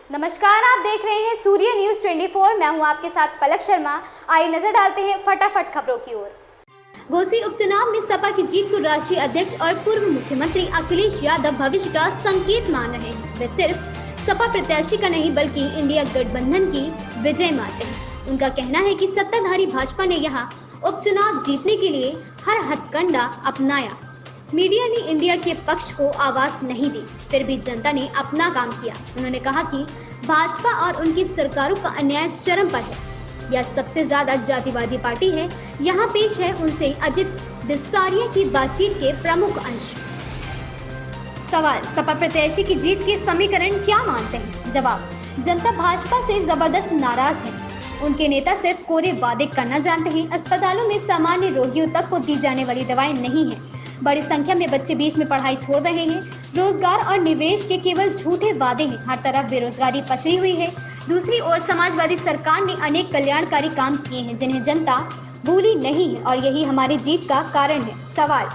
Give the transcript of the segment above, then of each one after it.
नमस्कार, आप देख रहे हैं सूर्य न्यूज 24। मैं हूं आपके साथ पलक शर्मा। आइए नजर डालते हैं फटाफट खबरों की ओर। घोसी उपचुनाव में सपा की जीत को राष्ट्रीय अध्यक्ष और पूर्व मुख्यमंत्री अखिलेश यादव भविष्य का संकेत मान रहे हैं। वे सिर्फ सपा प्रत्याशी का नहीं बल्कि इंडिया गठबंधन की विजय मानते हैं। उनका कहना है कि सत्ताधारी भाजपा ने यहाँ उपचुनाव जीतने के लिए हर हथकंडा अपनाया। मीडिया ने इंडिया के पक्ष को आवाज नहीं दी, फिर भी जनता ने अपना काम किया। उन्होंने कहा कि भाजपा और उनकी सरकारों का अन्याय चरम पर है। यह सबसे ज्यादा जातिवादी पार्टी है। यहाँ पेश है उनसे अजित बिसारिया की बातचीत के प्रमुख अंश। सवाल, सपा प्रत्याशी की जीत के समीकरण क्या मानते हैं? जवाब, जनता भाजपा से जबरदस्त नाराज है। उनके नेता सिर्फ कोरे वादे करना जानते हैं। अस्पतालों में सामान्य रोगियों तक को दी जाने वाली दवाएं नहीं है। बड़ी संख्या में बच्चे बीच में पढ़ाई छोड़ रहे हैं। रोजगार और निवेश के केवल झूठे वादे हैं। हर तरफ बेरोजगारी पसरी हुई है। दूसरी ओर समाजवादी सरकार ने अनेक कल्याणकारी काम किए हैं जिन्हें जनता भूली नहीं है और यही हमारी जीत का कारण है। सवाल,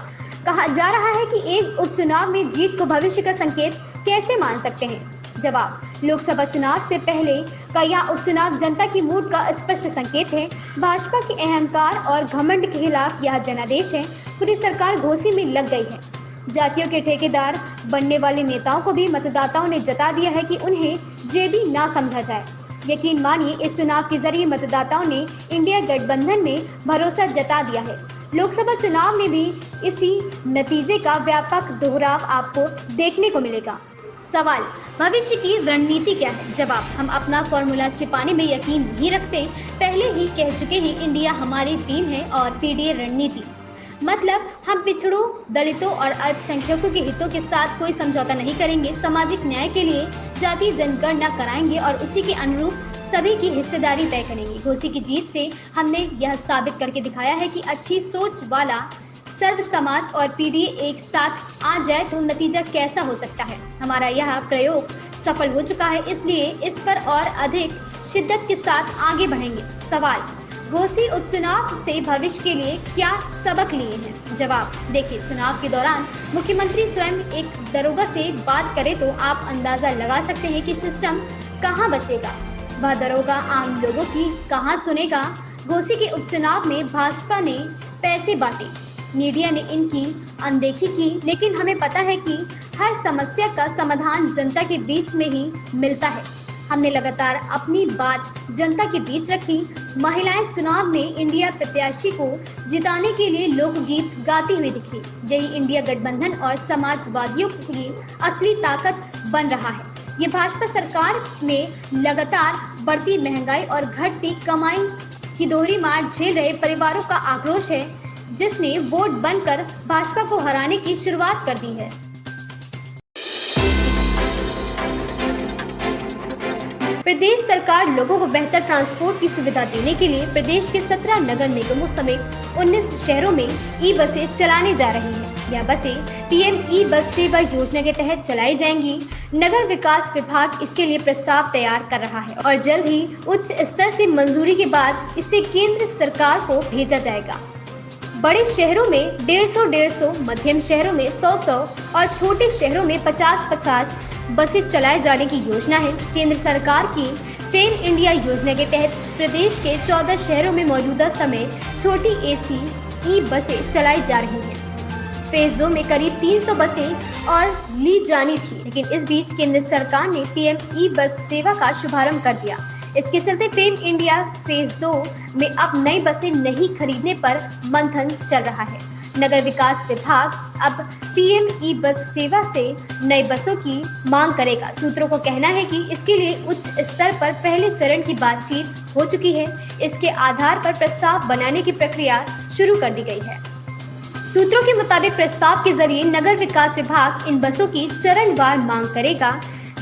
कहा जा रहा है कि एक उपचुनाव में जीत को भविष्य का संकेत कैसे मान सकते हैं? जवाब, लोकसभा चुनाव से पहले का यह उपचुनाव जनता की मूड का स्पष्ट संकेत है। भाजपा के अहंकार और घमंड के खिलाफ यह जनादेश है। पूरी सरकार घोसी में लग गई है। जातियों के ठेकेदार बनने वाले नेताओं को भी मतदाताओं ने जता दिया है कि उन्हें जेबी ना समझा जाए। यकीन मानिए, इस चुनाव के जरिए मतदाताओं ने इंडिया गठबंधन में भरोसा जता दिया है। लोकसभा चुनाव में भी इसी नतीजे का व्यापक दोहराव आपको देखने को मिलेगा। सवाल, भविष्य की रणनीति क्या है? जवाब, हम अपना फॉर्मूला छिपाने में यकीन नहीं रखते। पहले ही कह चुके हैं, इंडिया हमारी टीम है और पीडीए रणनीति मतलब हम पिछड़ों, दलितों और अल्पसंख्यकों के हितों के साथ कोई समझौता नहीं करेंगे। सामाजिक न्याय के लिए जातीय जनगणना कराएंगे और उसी के अनुरूप सभी की हिस्सेदारी तय करेंगे। घोसी की जीत से हमने यह साबित करके दिखाया है कि अच्छी सोच वाला सर्व समाज और पीडीए एक साथ आ जाए तो नतीजा कैसा हो सकता है। हमारा यह प्रयोग सफल हो चुका है, इसलिए इस पर और अधिक शिद्दत के साथ आगे बढ़ेंगे। सवाल, घोसी उपचुनाव से भविष्य के लिए क्या सबक लिए हैं? जवाब, देखिए, चुनाव के दौरान मुख्यमंत्री स्वयं एक दरोगा से बात करे तो आप अंदाजा लगा सकते हैं कि सिस्टम कहां बचेगा। वह दरोगा आम लोगों की कहां सुनेगा। घोसी के उपचुनाव में भाजपा ने पैसे बांटे, मीडिया ने इनकी अनदेखी की, लेकिन हमें पता है कि हर समस्या का समाधान जनता के बीच में ही मिलता है। हमने लगातार अपनी बात जनता के बीच रखी। महिलाएं चुनाव में इंडिया प्रत्याशी को जिताने के लिए लोकगीत गाती हुई दिखी। यही इंडिया गठबंधन और समाजवादियों की असली ताकत बन रहा है। ये भाजपा सरकार में लगातार बढ़ती महंगाई और घटती कमाई की दोहरी मार झेल रहे परिवारों का आक्रोश है, जिसने वोट बनकर भाजपा को हराने की शुरुआत कर दी है। प्रदेश सरकार लोगों को बेहतर ट्रांसपोर्ट की सुविधा देने के लिए प्रदेश के 17 नगर निगमों समेत 19 शहरों में ई बसें चलाने जा रही है। यह बसें पीएम ई बस सेवा योजना के तहत चलाई जाएंगी। नगर विकास विभाग इसके लिए प्रस्ताव तैयार कर रहा है और जल्द ही उच्च स्तर से मंजूरी के बाद इसे केंद्र सरकार को भेजा जाएगा। बड़े शहरों में 150-150, मध्यम शहरों में 100-100 और छोटे शहरों में 50-50 बसें चलाए जाने की योजना है। केंद्र सरकार की फेम इंडिया योजना के तहत प्रदेश के 14 शहरों में मौजूदा समय छोटी एसी ई बसें चलाई जा रही हैं। फेज 2 में करीब 300 बसें और ली जानी थी, लेकिन इस बीच केंद्र सरकार ने पीएम ई बस सेवा का शुभारंभ कर दिया। इसके चलते फेम इंडिया फेज 2 में अब नई बसें नहीं खरीदने पर मंथन चल रहा है। नगर विकास विभाग अब पीएम ई बस सेवा से नई बसों की मांग करेगा। सूत्रों को कहना है कि इसके लिए उच्च स्तर पर पहले चरण की बातचीत हो चुकी है। इसके आधार पर प्रस्ताव बनाने की प्रक्रिया शुरू कर दी गई है। सूत्रों के मुताबिक प्रस्ताव के जरिए नगर विकास विभाग इन बसों की चरणवार मांग करेगा,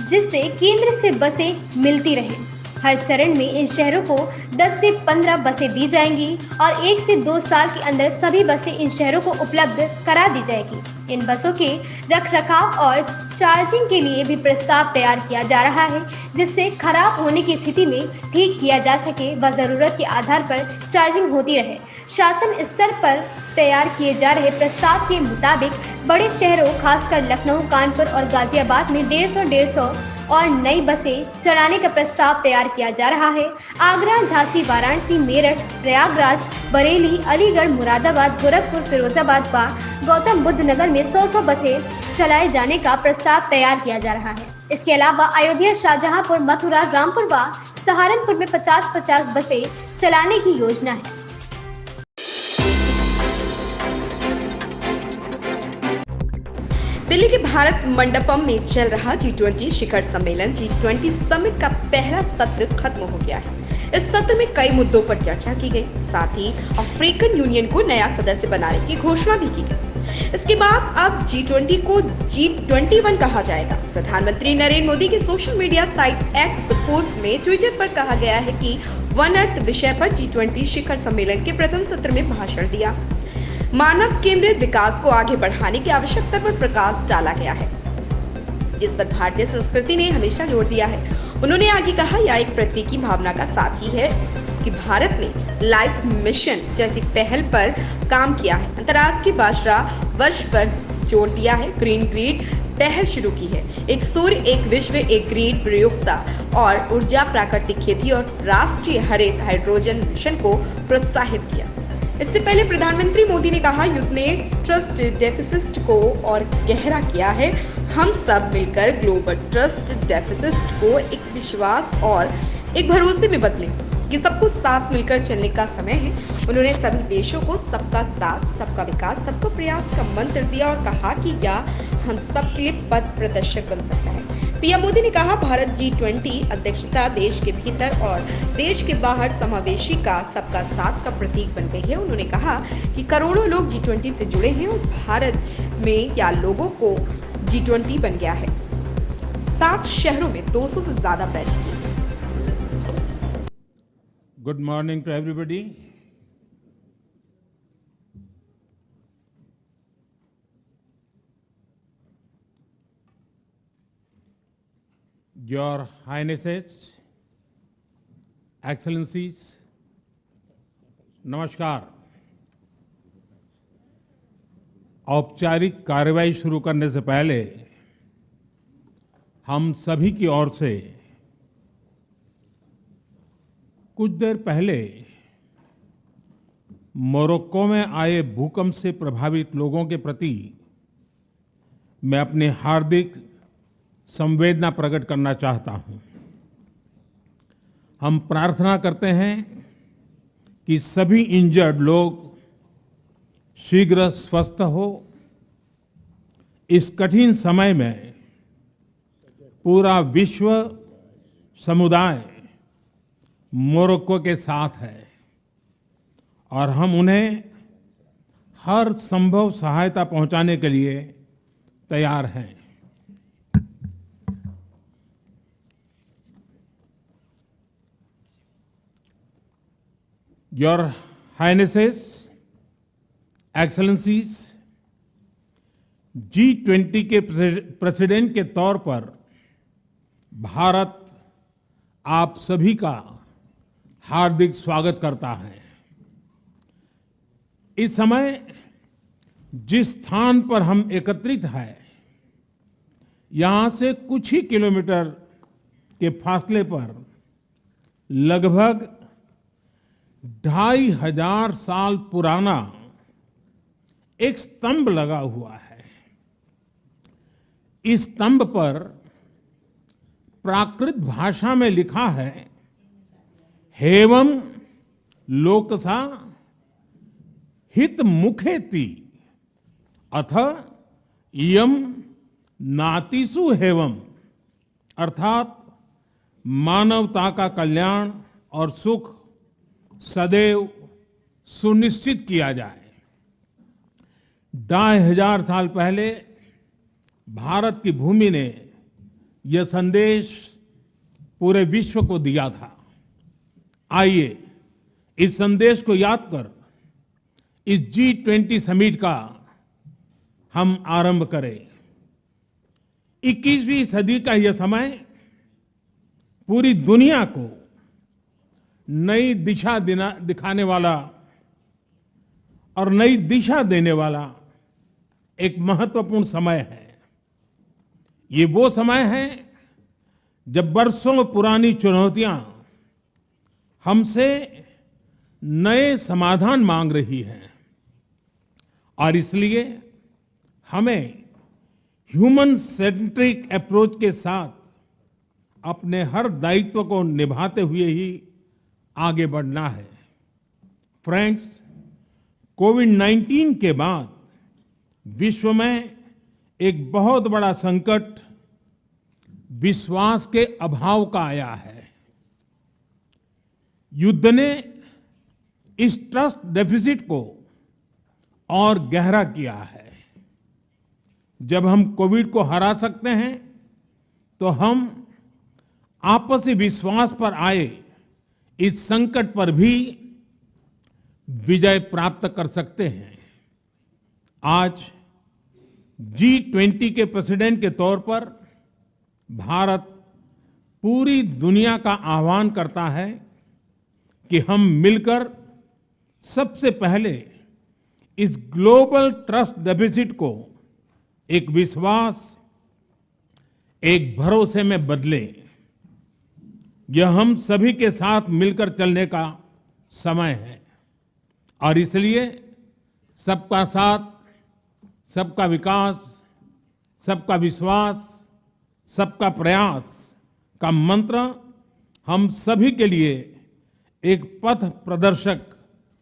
जिससे केंद्र से बसें मिलती रहें। हर चरण में इन शहरों को 10 से 15 बसें दी जाएंगी और 1 से 2 साल के अंदर सभी बसें इन शहरों को उपलब्ध करा दी जाएगी। इन बसों के रखरखाव और चार्जिंग के लिए भी प्रस्ताव तैयार किया जा रहा है, जिससे खराब होने की स्थिति में ठीक किया जा सके व जरूरत के आधार पर चार्जिंग होती रहे। शासन स्तर पर तैयार किए जा रहे प्रस्ताव के मुताबिक बड़े शहरों खासकर लखनऊ, कानपुर और गाजियाबाद में 150 और नई बसें चलाने का प्रस्ताव तैयार किया जा रहा है। आगरा, झांसी, वाराणसी, मेरठ, प्रयागराज, बरेली, अलीगढ़, मुरादाबाद, गोरखपुर, फिरोजाबाद व गौतम बुद्ध नगर में 100 बसें चलाए जाने का प्रस्ताव तैयार किया जा रहा है। इसके अलावा अयोध्या, शाहजहांपुर, मथुरा, रामपुर व सहारनपुर में 50-50 बसें चलाने की योजना है। दिल्ली के भारत मंडपम में चल रहा G20 शिखर सम्मेलन G20 समिट का पहला सत्र खत्म हो गया है। इस सत्र में कई मुद्दों पर चर्चा की गई, साथ ही अफ्रीकन यूनियन को नया सदस्य बनाने की घोषणा भी की गई। इसके बाद अब G20 को G21 कहा जाएगा। प्रधानमंत्री नरेंद्र मोदी के social media site x post में ट्विटर पर कहा गया है कि वन अर्थ विषय पर G20 शिखर सम्मेलन के प्रथम सत्र में भाषण दिया। मानव केंद्रित विकास को आगे बढ़ाने की आवश्यकता पर प्रकाश डाला गया है, जिस पर भारतीय संस्कृति ने हमेशा जोर दिया है। उन्होंने आगे कहा, यह एक प्रतीक की भावना का साथ ही है कि भारत ने लाइफ मिशन जैसी पहल पर काम किया है, अंतर्राष्ट्रीय बाजरा वर्ष पर जोर दिया है, ग्रीन ग्रिड पहल शुरू की है, एक सूर्य एक विश्व एक ग्रिड प्रयोक्ता और ऊर्जा, प्राकृतिक खेती और राष्ट्रीय हरित हाइड्रोजन मिशन को प्रोत्साहित किया। इससे पहले प्रधानमंत्री मोदी ने कहा, युद्ध ने ट्रस्ट डेफिसिट को और गहरा किया है। हम सब मिलकर ग्लोबल ट्रस्ट डेफिसिट को एक विश्वास और एक भरोसे में बदलें। ये सबको साथ मिलकर चलने का समय है। उन्होंने सभी देशों को सबका साथ, सबका विकास, सबका प्रयास का मंत्र दिया और कहा कि यह हम सब के लिए पथ प्रदर्शक बन सकता है। पीएम मोदी ने कहा, भारत G20 अध्यक्षता देश के भीतर और देश के बाहर समावेशी का सबका साथ का प्रतीक बन गई है। उन्होंने कहा कि करोड़ों लोग G20 से जुड़े हैं और भारत में या लोगों को G20 बन गया है। 7 शहरों में 200 से ज्यादा बैठकें। Good morning to everybody. Your Highnesses, Excellencies, नमस्कार। औपचारिक कार्यवाही शुरू करने से पहले हम सभी की ओर से कुछ देर पहले मोरक्को में आए भूकंप से प्रभावित लोगों के प्रति मैं अपनी हार्दिक संवेदना प्रकट करना चाहता हूं। हम प्रार्थना करते हैं कि सभी इंजर्ड लोग शीघ्र स्वस्थ हो। इस कठिन समय में पूरा विश्व समुदाय मोरक्को के साथ है और हम उन्हें हर संभव सहायता पहुंचाने के लिए तैयार हैं। Your Highnesses, Excellencies, G20 के प्रेसिडेंट के तौर पर भारत आप सभी का हार्दिक स्वागत करता है। इस समय जिस स्थान पर हम एकत्रित हैं, यहां से कुछ ही किलोमीटर के फासले पर लगभग 2500 साल पुराना एक स्तंभ लगा हुआ है। इस स्तंभ पर प्राकृत भाषा में लिखा है, हेवम लोकसा हित मुखेति अथ इयम नातिसु हेवम, अर्थात मानवता का कल्याण और सुख सदैव सुनिश्चित किया जाए। 2500 साल पहले भारत की भूमि ने यह संदेश पूरे विश्व को दिया था। आइए इस संदेश को याद कर इस G20 समिट का हम आरंभ करें। 21वीं सदी का यह समय पूरी दुनिया को नई दिशा दिखाने वाला और नई दिशा देने वाला एक महत्वपूर्ण समय है। ये वो समय है जब बरसों पुरानी चुनौतियां हमसे नए समाधान मांग रही हैं और इसलिए हमें ह्यूमन सेंट्रिक अप्रोच के साथ अपने हर दायित्व को निभाते हुए ही आगे बढ़ना है। फ्रेंड्स, कोविड-19 के बाद विश्व में एक बहुत बड़ा संकट विश्वास के अभाव का आया है। युद्ध ने इस ट्रस्ट डेफिसिट को और गहरा किया है। जब हम कोविड को हरा सकते हैं तो हम आपसी विश्वास पर आए इस संकट पर भी विजय प्राप्त कर सकते हैं। आज G20 के प्रेसिडेंट के तौर पर भारत पूरी दुनिया का आह्वान करता है कि हम मिलकर सबसे पहले इस ग्लोबल ट्रस्ट डेफिसिट को एक विश्वास, एक भरोसे में बदलें। यह हम सभी के साथ मिलकर चलने का समय है और इसलिए सबका साथ, सबका विकास, सबका विश्वास, सबका प्रयास का मंत्र हम सभी के लिए एक पथ प्रदर्शक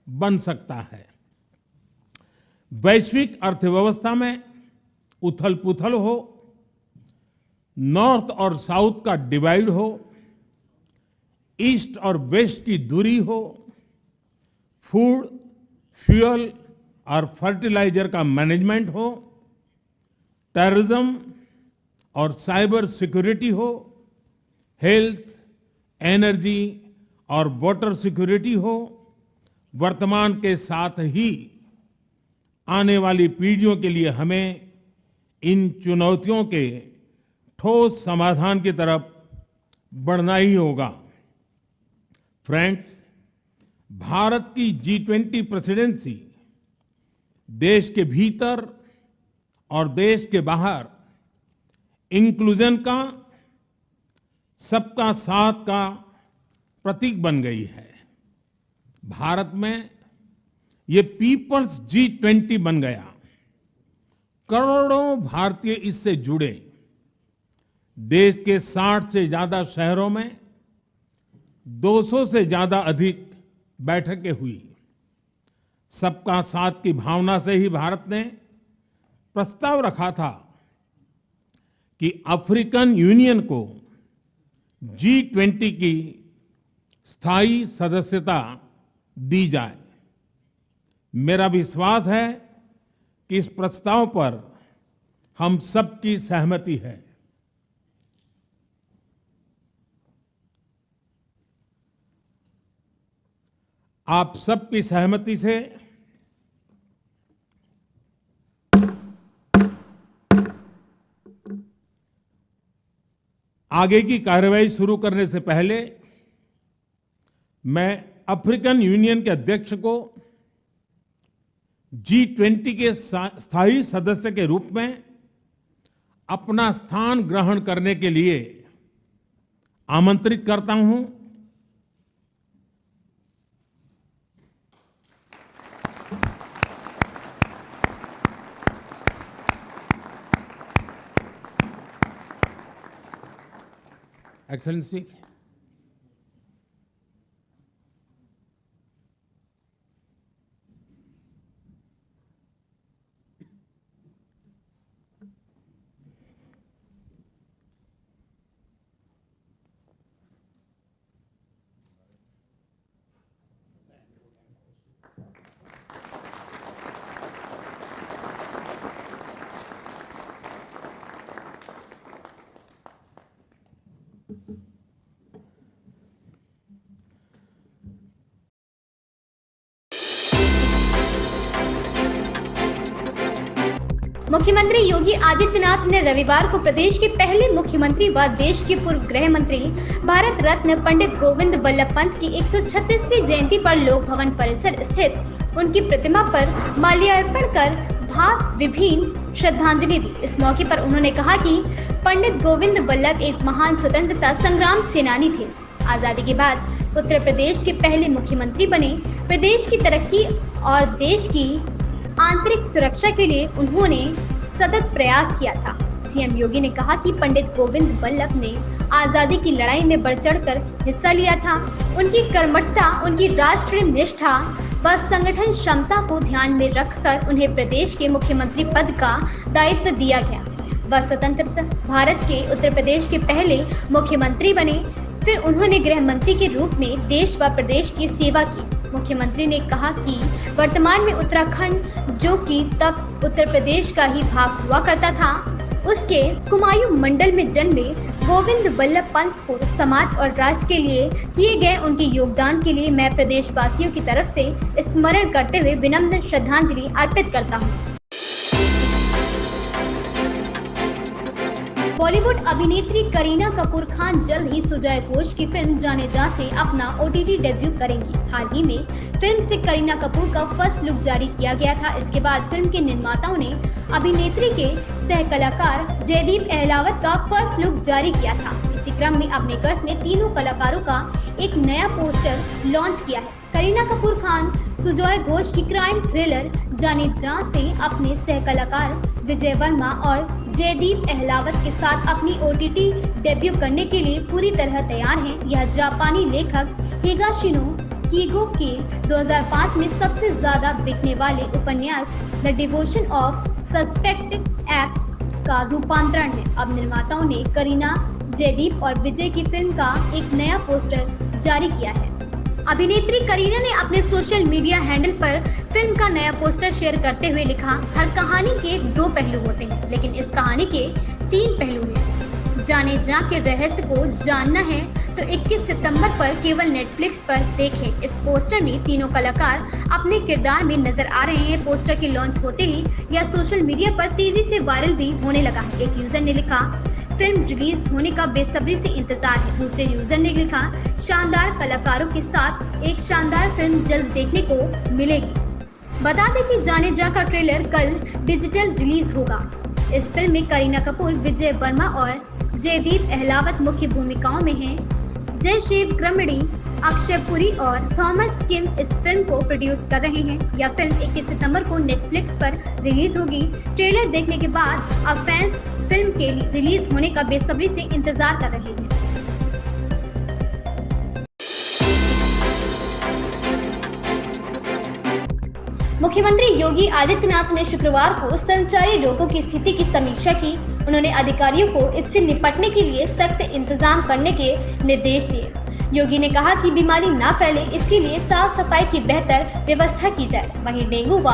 बन सकता है। वैश्विक अर्थव्यवस्था में उथल-पुथल हो, नॉर्थ और साउथ का डिवाइड हो, ईस्ट और वेस्ट की दूरी हो, फूड, फ्यूल और फर्टिलाइजर का मैनेजमेंट हो, टेररिज्म और साइबर सिक्योरिटी हो, हेल्थ, एनर्जी और वाटर सिक्योरिटी हो, वर्तमान के साथ ही आने वाली पीढ़ियों के लिए हमें इन चुनौतियों के ठोस समाधान की तरफ बढ़ना ही होगा। फ्रेंड्स, भारत की G20 प्रेसिडेंसी देश के भीतर और देश के बाहर इंक्लूजन का, सबका साथ का प्रतीक बन गई है। भारत में ये पीपल्स G20 बन गया। करोड़ों भारतीय इससे जुड़े। देश के 60 से ज्यादा शहरों में 200 से ज्यादा अधिक बैठकें हुई। सबका साथ की भावना से ही भारत ने प्रस्ताव रखा था कि अफ्रीकन यूनियन को G20 की स्थायी सदस्यता दी जाए। मेरा विश्वास है कि इस प्रस्ताव पर हम सबकी सहमति है। आप सबकी सहमति से आगे की कार्रवाई शुरू करने से पहले मैं अफ्रीकन यूनियन के अध्यक्ष को G20 के स्थायी सदस्य के रूप में अपना स्थान ग्रहण करने के लिए आमंत्रित करता हूं। एक्सेलेंसी, मुख्यमंत्री योगी आदित्यनाथ ने रविवार को प्रदेश के पहले मुख्यमंत्री व देश के पूर्व गृह मंत्री भारत रत्न पंडित गोविंद बल्लभ पंत की 136वीं जयंती पर लोक भवन परिसर स्थित उनकी प्रतिमा पर माल्यार्पण कर भावभीनी श्रद्धांजलि दी। इस मौके पर उन्होंने कहा कि पंडित गोविंद बल्लभ एक महान स्वतंत्रता संग्राम सेनानी थे। आजादी के बाद उत्तर प्रदेश के पहले मुख्यमंत्री बने। प्रदेश की तरक्की और देश की आंतरिक सुरक्षा के लिए उन्होंने सतत प्रयास किया था। सीएम योगी ने कहा कि पंडित गोविंद बल्लभ ने आजादी की लड़ाई में बढ़ चढ़कर हिस्सा लिया था। उनकी कर्मठता, उनकी राष्ट्रीय निष्ठा व संगठन क्षमता को ध्यान में रखकर उन्हें प्रदेश के मुख्यमंत्री पद का दायित्व दिया गया। वह स्वतंत्र भारत के उत्तर प्रदेश के पहले मुख्यमंत्री बने। फिर उन्होंने गृह मंत्री के रूप में देश व प्रदेश की सेवा की। मुख्यमंत्री ने कहा कि वर्तमान में उत्तराखंड, जो कि तब उत्तर प्रदेश का ही भाग हुआ करता था, उसके कुमायूं मंडल में जन्मे गोविंद बल्लभ पंत को समाज और राष्ट्र के लिए किए गए उनके योगदान के लिए मैं प्रदेशवासियों की तरफ से स्मरण करते हुए विनम्र श्रद्धांजलि अर्पित करता हूँ। बॉलीवुड अभिनेत्री करीना कपूर खान जल्द ही सुजॉय घोष की फिल्म जाने जा से अपना OTT डेब्यू करेंगी। हाल ही में फिल्म से करीना कपूर का फर्स्ट लुक जारी किया गया था। इसके बाद फिल्म के निर्माताओं ने अभिनेत्री के सह कलाकार जयदीप अहलावत का फर्स्ट लुक जारी किया था। इसी क्रम में अब मेकर्स ने तीनों कलाकारों का एक नया पोस्टर लॉन्च किया है। करीना कपूर खान सुजॉय घोष की क्राइम थ्रिलर जाने जा से अपने सह कलाकार विजय वर्मा और जयदीप अहलावत के साथ अपनी OTT डेब्यू करने के लिए पूरी तरह तैयार हैं। यह जापानी लेखक हिगाशिनो कीगो के 2005 में सबसे ज्यादा बिकने वाले उपन्यास the devotion of suspect acts का रूपांतरण है। अब निर्माताओं ने करीना, जयदीप और विजय की फिल्म का एक नया पोस्टर जारी किया है। अभिनेत्री करीना ने अपने सोशल मीडिया हैंडल पर फिल्म का नया पोस्टर शेयर करते हुए लिखा, हर कहानी के 2 पहलू होते हैं, लेकिन इस कहानी के 3 पहलू हैं। जाने जा के रहस्य को जानना है तो 21 सितंबर पर केवल नेटफ्लिक्स पर देखें। इस पोस्टर में तीनों कलाकार अपने किरदार में नजर आ रहे हैं। पोस्टर के लॉन्च होते ही यह सोशल मीडिया पर तेजी से वायरल भी होने लगा है। एक यूजर ने लिखा, फिल्म रिलीज होने का बेसब्री से इंतजार है। दूसरे यूजर ने लिखा, शानदार कलाकारों के साथ एक शानदार फिल्म जल्द देखने को मिलेगी। बता दें कि जाने जा का ट्रेलर कल डिजिटल रिलीज होगा। इस फिल्म में करीना कपूर, विजय वर्मा और जयदीप अहलावत मुख्य भूमिकाओं में हैं। जय शिव क्रमड़ी, अक्षय पुरी और थॉमस किम इस फिल्म को प्रोड्यूस कर रहे हैं। यह फिल्म 21 सितंबर को नेटफ्लिक्स पर रिलीज होगी। ट्रेलर देखने के बाद अब फैंस फिल्म के रिलीज होने का बेसब्री से इंतजार कर रहे हैं। मुख्यमंत्री योगी आदित्यनाथ ने शुक्रवार को संचारी रोगों की स्थिति की समीक्षा की। उन्होंने अधिकारियों को इससे निपटने के लिए सख्त इंतजाम करने के निर्देश दिए। योगी ने कहा कि बीमारी न फैले, इसके लिए साफ सफाई की बेहतर व्यवस्था की जाए। वहीं डेंगू व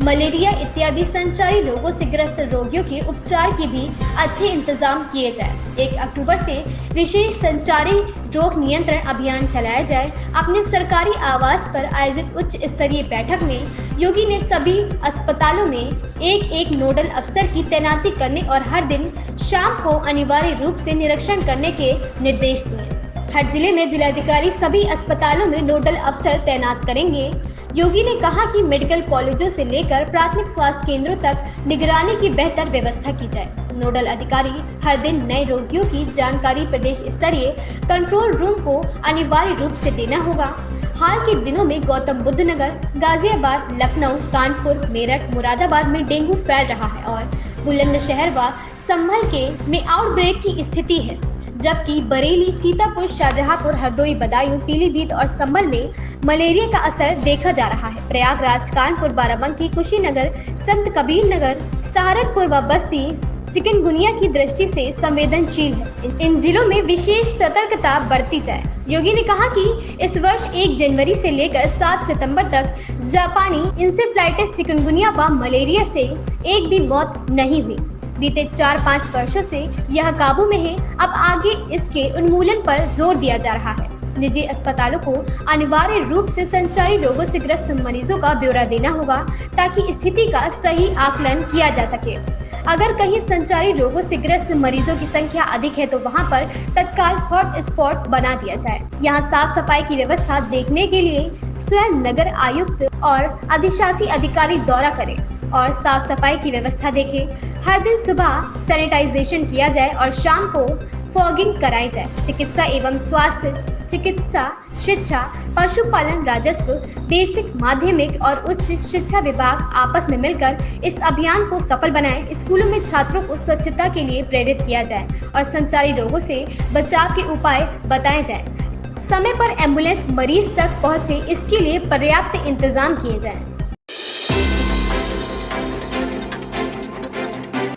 मलेरिया इत्यादि संचारी रोगों से ग्रस्त रोगियों के उपचार की भी अच्छे इंतजाम किए जाए। 1 अक्टूबर से विशेष संचारी रोग नियंत्रण अभियान चलाया जाए। अपने सरकारी आवास पर आयोजित उच्च स्तरीय बैठक में योगी ने सभी अस्पतालों में एक नोडल अफसर की तैनाती करने और हर दिन शाम को अनिवार्य रूप से निरीक्षण करने के निर्देश दिए। हर जिले में जिलाधिकारी सभी अस्पतालों में नोडल अफसर तैनात करेंगे। योगी ने कहा कि मेडिकल कॉलेजों से लेकर प्राथमिक स्वास्थ्य केंद्रों तक निगरानी की बेहतर व्यवस्था की जाए। नोडल अधिकारी हर दिन नए रोगियों की जानकारी प्रदेश स्तरीय कंट्रोल रूम को अनिवार्य रूप से देना होगा। हाल के दिनों में गौतम बुद्ध नगर, गाजियाबाद, लखनऊ, कानपुर, मेरठ, मुरादाबाद में डेंगू फैल रहा है और बुलंदशहर व संभल में आउटब्रेक की स्थिति है, जबकि बरेली, सीतापुर, शाहजहांपुर, हरदोई, बदायूं, पीलीभीत और संभल में मलेरिया का असर देखा जा रहा है। प्रयागराज, कानपुर, बाराबंकी, कुशीनगर, संत कबीर नगर, सहारनपुर व बस्ती चिकनगुनिया की दृष्टि से संवेदनशील है। इन जिलों में विशेष सतर्कता बरती जाए। योगी ने कहा कि इस वर्ष 1 जनवरी से लेकर 7 सितंबर तक जापानी इंसेफ्लाइटिस, चिकनगुनिया व मलेरिया से एक भी मौत नहीं हुई। बीते 4-5 वर्षों से यह काबू में है। अब आगे इसके उन्मूलन पर जोर दिया जा रहा है। निजी अस्पतालों को अनिवार्य रूप से संचारी रोगों से ग्रस्त मरीजों का ब्यौरा देना होगा ताकि स्थिति का सही आकलन किया जा सके। अगर कहीं संचारी रोगों से ग्रस्त मरीजों की संख्या अधिक है तो वहां पर तत्काल हॉट स्पॉट बना दिया जाए। यहां साफ सफाई की व्यवस्था देखने के लिए स्वयं नगर आयुक्त और अधिशासी अधिकारी दौरा करें। और साफ सफाई की व्यवस्था देखें। हर दिन सुबह सैनिटाइजेशन किया जाए और शाम को फॉगिंग कराई जाए। चिकित्सा एवं स्वास्थ्य, चिकित्सा, शिक्षा, पशुपालन, राजस्व, बेसिक, माध्यमिक और उच्च शिक्षा विभाग आपस में मिलकर इस अभियान को सफल बनाएं। स्कूलों में छात्रों को स्वच्छता के लिए प्रेरित किया जाए और संचारी रोगों से बचाव के उपाय बताए जाएं। समय पर एम्बुलेंस मरीज तक पहुंचे, इसके लिए पर्याप्त इंतजाम किए जाएं।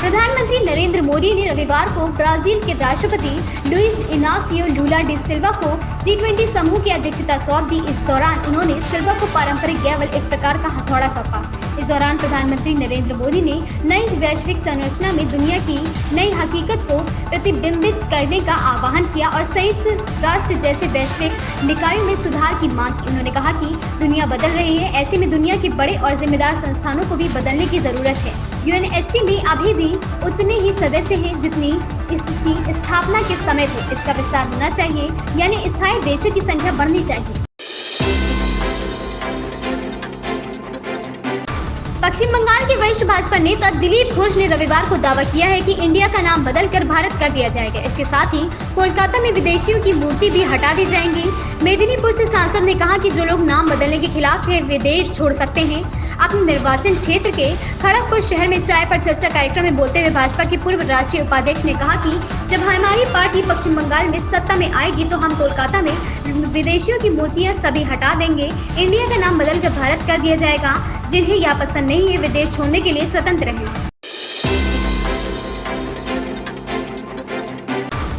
प्रधानमंत्री नरेंद्र मोदी ने रविवार को ब्राजील के राष्ट्रपति लुइस इनासियो लुला डी सिल्वा को G20 समूह की अध्यक्षता सौंप दी। इस दौरान उन्होंने सिल्वा को पारंपरिक गैवल, एक प्रकार का हथौड़ा सौंपा। इस दौरान प्रधानमंत्री नरेंद्र मोदी ने नई वैश्विक संरचना में दुनिया की नई हकीकत को प्रतिबिंबित करने का आह्वान किया और संयुक्त राष्ट्र जैसे वैश्विक निकायों में सुधार की मांग की। उन्होंने कहा कि दुनिया बदल रही है, ऐसे में दुनिया के बड़े और जिम्मेदार संस्थानों को भी बदलने की जरूरत है। UNSC में अभी भी उतने ही सदस्य हैं जितनी इसकी स्थापना के समय थे। इसका विस्तार होना चाहिए, यानी स्थायी देशों की संख्या बढ़नी चाहिए। पश्चिम बंगाल के वरिष्ठ भाजपा नेता दिलीप घोष ने रविवार को दावा किया है कि इंडिया का नाम बदलकर भारत कर दिया जाएगा। इसके साथ ही कोलकाता में विदेशियों की मूर्ति भी हटा दी जाएंगी। मेदिनीपुर से सांसद ने कहा कि जो लोग नाम बदलने के खिलाफ है वे देश छोड़ सकते हैं। अपने निर्वाचन क्षेत्र के खड़गपुर शहर में चाय पर चर्चा कार्यक्रम में बोलते हुए भाजपा के पूर्व राष्ट्रीय उपाध्यक्ष ने कहा कि जब हमारी पार्टी पश्चिम बंगाल में सत्ता में आएगी तो हम कोलकाता में विदेशियों की मूर्तियां सभी हटा देंगे। इंडिया का नाम बदलकर भारत कर दिया जाएगा। जिन्हें यह पसंद नहीं है वे देश छोड़ने के लिए स्वतंत्र हैं।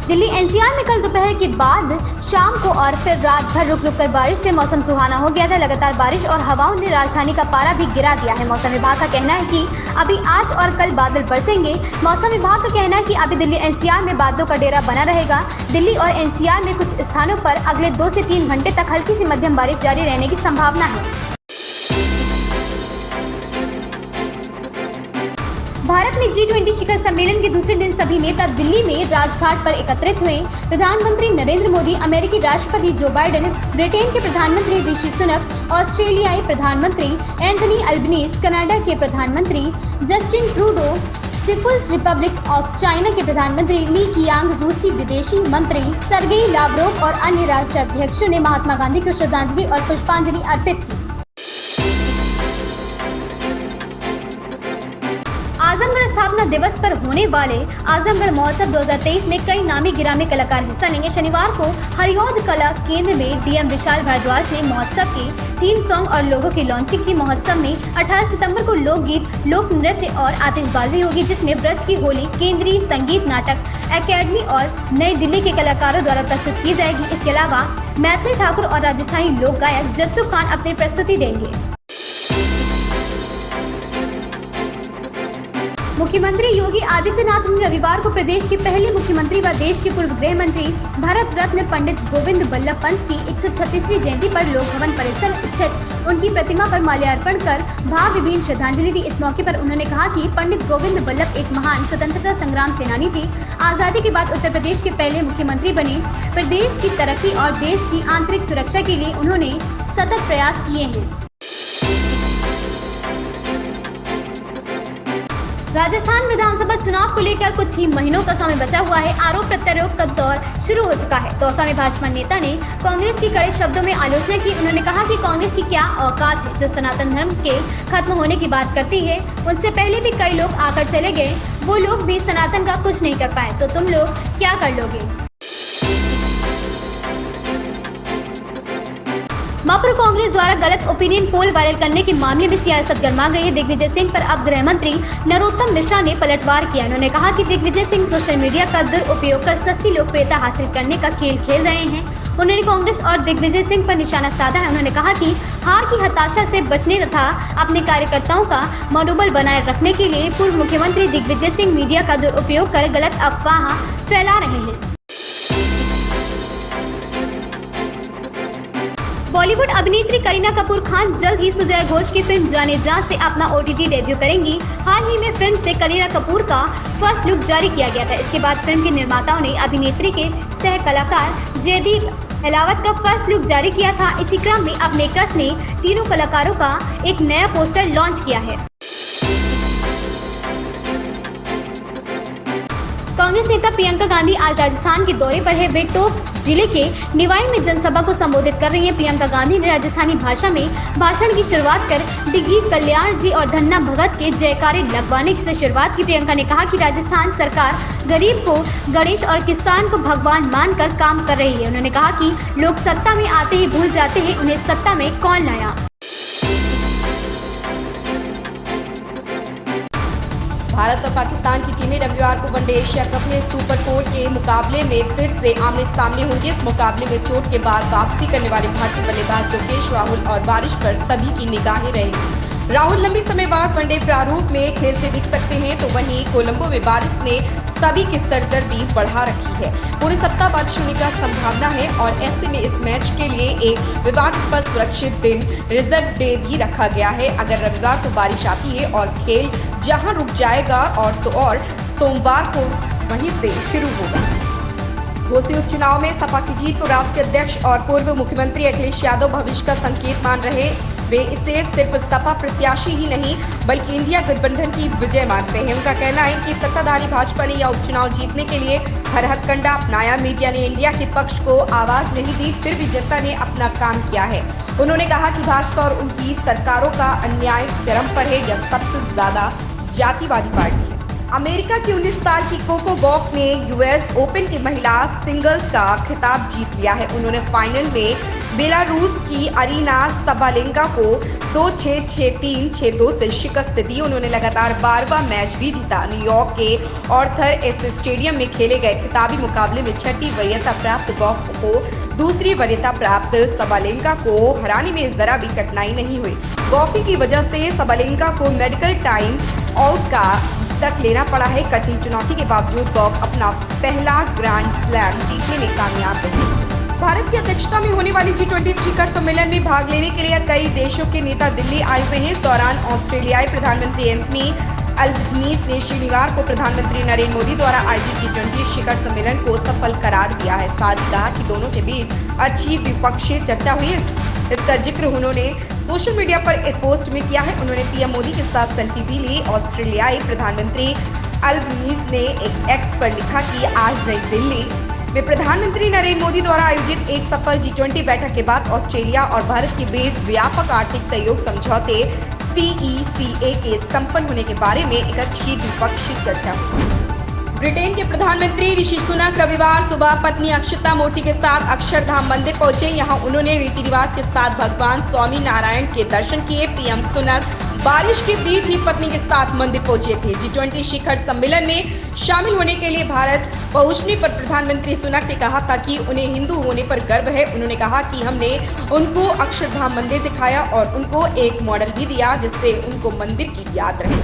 दिल्ली NCR में कल दोपहर के बाद शाम को और फिर रात भर रुक रुक कर बारिश से मौसम सुहाना हो गया था। लगातार बारिश और हवाओं ने राजधानी का पारा भी गिरा दिया है। मौसम विभाग का कहना है कि अभी आज और कल बादल बरसेंगे। मौसम विभाग का कहना है कि अभी दिल्ली NCR में बादलों का डेरा बना रहेगा। दिल्ली और NCR में कुछ स्थानों पर अगले 2 से 3 घंटे तक हल्की से मध्यम बारिश जारी रहने की संभावना है। भारत में G20 शिखर सम्मेलन के दूसरे दिन सभी नेता दिल्ली में राजघाट पर एकत्रित हुए। प्रधानमंत्री नरेंद्र मोदी, अमेरिकी राष्ट्रपति जो बाइडेन, ब्रिटेन के प्रधानमंत्री ऋषि सुनक, ऑस्ट्रेलियाई प्रधानमंत्री एंथनी अल्बनीज, कनाडा के प्रधानमंत्री Justin Trudeau, people's republic of China के प्रधानमंत्री ली कियांग, रूसी विदेशी मंत्री सर्गेई लावरोव और अन्य राष्ट्राध्यक्षों ने महात्मा गांधी को श्रद्धांजलि और पुष्पांजलि अर्पित की। आजमगढ़ स्थापना दिवस पर होने वाले आजमगढ़ महोत्सव 2023 में कई नामी गिरामी कलाकार हिस्सा लेंगे। शनिवार को हरिऔध कला केंद्र में DM विशाल भारद्वाज ने महोत्सव के 3 सॉन्ग और लोगों की लॉन्चिंग की। महोत्सव में 18 सितंबर को लोकगीत, लोक नृत्य और आतिशबाजी होगी, जिसमें ब्रज की होली केंद्रीय संगीत नाटक अकेडमी और नई दिल्ली के कलाकारों द्वारा प्रस्तुत की जाएगी। इसके अलावा मैथिली ठाकुर और राजस्थानी लोक गायक जस्सू खान अपनी प्रस्तुति देंगे। मुख्यमंत्री योगी आदित्यनाथ ने रविवार को प्रदेश के पहले मुख्यमंत्री व देश के पूर्व गृह मंत्री भारत रत्न पंडित गोविंद बल्लभ पंत की 136वीं जयंती पर लोक भवन परिसर स्थित उनकी प्रतिमा पर माल्यार्पण कर भावभीनी श्रद्धांजलि दी। इस मौके पर उन्होंने कहा कि पंडित गोविंद बल्लभ एक महान स्वतंत्रता संग्राम सेनानी थे। आजादी के बाद उत्तर प्रदेश के पहले मुख्यमंत्री बने। प्रदेश की तरक्की और देश की आंतरिक सुरक्षा के लिए उन्होंने सतत प्रयास किए हैं। राजस्थान विधानसभा चुनाव को लेकर कुछ ही महीनों का समय बचा हुआ है। आरोप प्रत्यारोप का दौर शुरू हो चुका है। दौसा में भाजपा नेता ने कांग्रेस की कड़े शब्दों में आलोचना की। उन्होंने कहा कि कांग्रेस की क्या औकात है जो सनातन धर्म के खत्म होने की बात करती है। उनसे पहले भी कई लोग आकर चले गए, वो लोग भी सनातन का कुछ नहीं कर पाए, तो तुम लोग क्या कर लोगे। मापुर कांग्रेस द्वारा गलत ओपिनियन पोल वायरल करने के मामले में सियासत गर्मा गई है। दिग्विजय सिंह पर अब गृह मंत्री नरोत्तम मिश्रा ने पलटवार किया। उन्होंने कहा कि दिग्विजय सिंह सोशल मीडिया का दुरुपयोग कर सस्ती लोकप्रियता हासिल करने का खेल खेल रहे हैं। उन्होंने कांग्रेस और दिग्विजय सिंह पर निशाना साधा है। उन्होंने कहा कि हार की हताशा से बचने तथा अपने कार्यकर्ताओं का मनोबल बनाए रखने के लिए पूर्व मुख्यमंत्री दिग्विजय सिंह मीडिया का दुरुपयोग कर गलत अफवाह फैला रहे हैं। बॉलीवुड अभिनेत्री करीना कपूर खान जल्द ही सुजय घोष की फिल्म जाने जा से अपना OTT डेब्यू करेंगी। हाल ही में फिल्म से करीना कपूर का फर्स्ट लुक जारी किया गया था। इसके बाद फिल्म के निर्माताओं ने अभिनेत्री के सह कलाकार जयदीप अहलावत का फर्स्ट लुक जारी किया था। इसी क्रम में अब मेकर्स ने तीनों कलाकारों का एक नया पोस्टर लॉन्च किया है। कांग्रेस नेता प्रियंका गांधी आज राजस्थान के दौरे पर है। वे टोंक जिले के निवाई में जनसभा को संबोधित कर रही हैं। प्रियंका गांधी ने राजस्थानी भाषा में भाषण की शुरुआत कर डिग्गी कल्याण जी और धन्ना भगत के जयकारे लगवाने से शुरुआत की। प्रियंका ने कहा कि राजस्थान सरकार गरीब को गणेश और किसान को भगवान मानकर काम कर रही है। उन्होंने कहा कि लोग सत्ता में आते ही भूल जाते हैं उन्हें सत्ता में कौन लाया। भारत और पाकिस्तान की टीमें रविवार को वनडे एशिया कप में सुपर 4 के मुकाबले में फिर से आमने सामने होंगे। इस मुकाबले में चोट के बाद वापसी करने वाले भारतीय बल्लेबाज लोकेश राहुल और बारिश पर सभी की निगाहें रहेंगी। राहुल लंबे समय बाद वनडे प्रारूप में खेलते दिख सकते हैं, तो वहीं कोलंबो में बारिश ने सभी की सरदर्दी बढ़ा रखी है। पूरी सप्ताह बारिश होने का संभावना है और ऐसे में इस मैच के लिए एक विवादास्पद सुरक्षित दिन रिजर्व डे भी रखा गया है। अगर रविवार को बारिश आती है और खेल जहां रुक जाएगा और सोमवार को वहीं से शुरू होगा। घोसी उपचुनाव में सपा की जीत को राष्ट्रीय अध्यक्ष और पूर्व मुख्यमंत्री अखिलेश यादव भविष्य का संकेत मान रहे। वे इसे सिर्फ सपा प्रत्याशी ही नहीं बल्कि इंडिया गठबंधन की विजय मानते हैं। उनका कहना है कि सत्ताधारी भाजपा ने यह उपचुनाव जीतने के लिए हर हथकंडा अपनाया। मीडिया ने इंडिया के पक्ष को आवाज नहीं दी, फिर भी जनता ने अपना काम किया है। उन्होंने कहा कि भाजपा और उनकी सरकारों का अन्याय चरम पर है। यह सबसे ज्यादा जातिवादी पार्टी है। अमेरिका की 19 साल की कोको गॉफ ने यूएस ओपन की महिला सिंगल्स का खिताब जीत लिया है। उन्होंने फाइनल में बेलारूस की अरीना सबालेंका को 2-6, 6-3, 6-2 से शिकस्त दी। उन्होंने लगातार 12वां मैच भी जीता। न्यूयॉर्क के ऑर्थर एस स्टेडियम में खेले गए खिताबी मुकाबले में छठी वरीयता प्राप्त गॉफ को दूसरी वरीयता प्राप्त सबालेंका को हराने में जरा भी कठिनाई नहीं हुई। गॉफी की वजह से सबालेंका को मेडिकल टाइम आउट का तक लेना पड़ा है। कठिन चुनौती के बावजूद गॉफ अपना पहला ग्रैंड स्लैम जीतने में कामयाब रही। भारत की अध्यक्षता में होने वाली G20 शिखर सम्मेलन में भाग लेने के लिए कई देशों के नेता दिल्ली आए हुए हैं। इस दौरान ऑस्ट्रेलियाई प्रधानमंत्री एंथनी अल्बनीज़ ने शनिवार को प्रधानमंत्री नरेंद्र मोदी द्वारा आयोजित G20 शिखर सम्मेलन को सफल करार दिया है। साथ ही कहा कि दोनों के बीच अच्छी द्विपक्षीय चर्चा हुई है। इसका जिक्र उन्होंने सोशल मीडिया पर एक पोस्ट में किया है। उन्होंने पीएम मोदी के साथ सेल्फी भी ली। ऑस्ट्रेलियाई प्रधानमंत्री अल्बनीज़ ने एक एक्स पर लिखा कि आज नई दिल्ली में प्रधानमंत्री नरेंद्र मोदी द्वारा आयोजित एक सफल G20 बैठक के बाद ऑस्ट्रेलिया और भारत के बीच व्यापक आर्थिक सहयोग समझौते CECA के संपन्न होने के बारे में एक अच्छी द्विपक्षीय चर्चा हुई। ब्रिटेन के प्रधानमंत्री ऋषि सुनक रविवार सुबह पत्नी अक्षता मूर्ति के साथ अक्षरधाम मंदिर पहुंचे। यहां उन्होंने रीति रिवाज के साथ भगवान स्वामी नारायण के दर्शन किए। पीएम सुनक बारिश के बीच ही पत्नी के साथ मंदिर पहुंचे थे। G20 शिखर सम्मेलन में शामिल होने के लिए भारत पहुंचने पर प्रधानमंत्री सुनक ने कहा था कि उन्हें हिंदू होने पर गर्व है। उन्होंने कहा कि हमने उनको अक्षरधाम मंदिर दिखाया और उनको एक मॉडल भी दिया जिससे उनको मंदिर की याद रहे।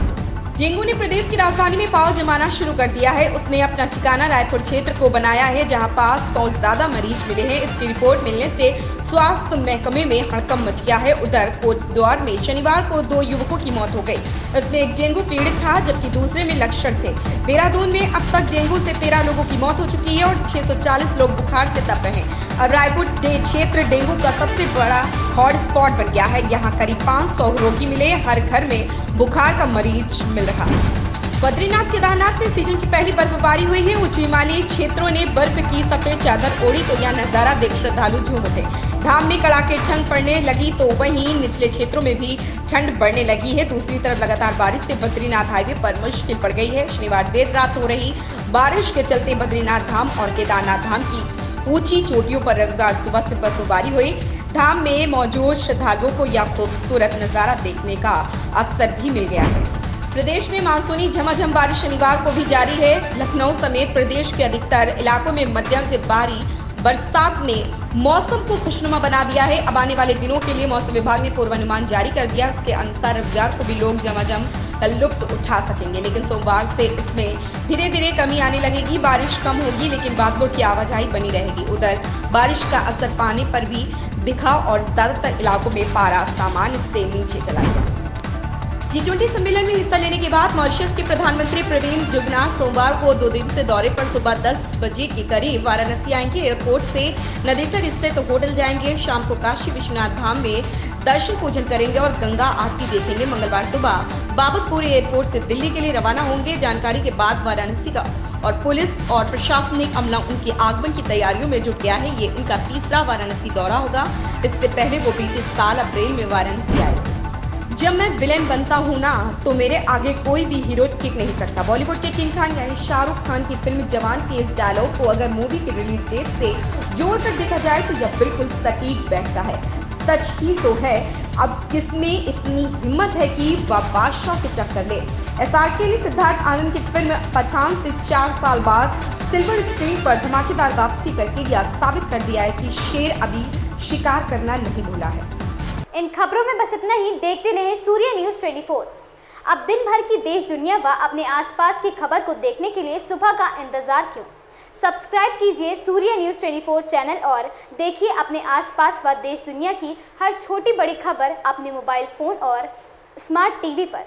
डेंगू ने प्रदेश की राजधानी में पांव जमाना शुरू कर दिया है। उसने अपना ठिकाना रायपुर क्षेत्र को बनाया है, जहां 500 से ज्यादा मरीज मिले हैं। इसकी रिपोर्ट मिलने से स्वास्थ्य महकमे में हड़कंप मच गया है। उधर कोटद्वार में शनिवार को 2 युवकों की मौत हो गई। इसमें एक डेंगू पीड़ित था जबकि दूसरे में लक्षण थे। देहरादून में अब तक डेंगू से 13 लोगों की मौत हो चुकी है और 640 लोग बुखार से तप रहे हैं। अब रायपुर क्षेत्र डेंगू का सबसे बड़ा हॉटस्पॉट बन गया है। यहाँ करीब 500 रोगी मिले। हर घर में बुखार का मरीज मिल रहा है। बद्रीनाथ केदारनाथ में सीजन की पहली बर्फबारी हुई है। उच्च हिमालयी क्षेत्रों ने बर्फ की सफेद चादर ओढ़ी तो यह नजारा देख श्रद्धालु झूम उठे। धाम में कड़ाके ठंड पड़ने लगी तो वहीं निचले क्षेत्रों में भी ठंड बढ़ने लगी है। दूसरी तरफ लगातार बारिश से बद्रीनाथ हाईवे पर मुश्किल पड़ गई है। शनिवार देर रात हो रही बारिश के चलते बद्रीनाथ धाम और केदारनाथ धाम की ऊंची चोटियों पर रविवार सुबह से बर्फबारी हुई। धाम में मौजूद श्रद्धालुओं को यह खूबसूरत नजारा देखने का अवसर भी मिल गया है। प्रदेश में मानसूनी झमाझम बारिश शनिवार को भी जारी है। लखनऊ समेत प्रदेश के अधिकतर इलाकों में मध्यम से भारी बरसात ने मौसम को खुशनुमा बना दिया है। अब आने वाले दिनों के लिए मौसम विभाग ने पूर्वानुमान जारी कर दिया। इसके अनुसार रविवार को भी लोग झमाझम का लुत्फ उठा सकेंगे, लेकिन सोमवार से इसमें धीरे धीरे कमी आने लगेगी। बारिश कम होगी लेकिन बादलों की आवाजाही बनी रहेगी। उधर बारिश का असर पानी पर भी दिखा और ज्यादातर इलाकों में पारा सामान्य से नीचे चला गया। G20 सम्मेलन में हिस्सा लेने के बाद मॉरिशस के प्रधानमंत्री प्रविंद जुगनाथ सोमवार को 2 दिवसीय दौरे पर सुबह 10 बजे के करीब वाराणसी आएंगे। एयरपोर्ट से नदेसर स्थित होटल जाएंगे। शाम को काशी विश्वनाथ धाम में दर्शन पूजन करेंगे और गंगा आरती देखेंगे। मंगलवार सुबह बाबतपुर एयरपोर्ट से दिल्ली के लिए रवाना होंगे। जानकारी के बाद वाराणसी का और पुलिस और प्रशासनिक अमला उनके आगमन की तैयारियों में जुट गया है। ये उनका तीसरा वाराणसी दौरा होगा। इससे पहले वो बीते साल अप्रैल में वाराणसी आए। जब मैं विलेन बनता हूँ ना, तो मेरे आगे कोई भी हीरो टिक नहीं सकता। बॉलीवुड के किंग खान यानी शाहरुख खान की फिल्म जवान के इस डायलॉग को अगर मूवी की रिलीज डेट से जोड़कर देखा जाए तो यह बिल्कुल सटीक बैठता है। सच ही तो है, अब किसमें इतनी हिम्मत है कि वह बादशाह से टक्कर ले। एसआरके ने सिद्धार्थ आनंद की फिल्म पठान से 4 साल बाद सिल्वर स्क्रीन पर धमाकेदार वापसी करके यह साबित कर दिया है कि शेर अभी शिकार करना नहीं भूला है। इन खबरों में बस इतना ही। देखते रहें सूर्य न्यूज़ 24। अब दिन भर की देश दुनिया व अपने आसपास की खबर को देखने के लिए सुबह का इंतजार क्यों? सब्सक्राइब कीजिए सूर्य न्यूज़ 24 चैनल और देखिए अपने आसपास व देश दुनिया की हर छोटी बड़ी खबर अपने मोबाइल फोन और स्मार्ट टीवी पर।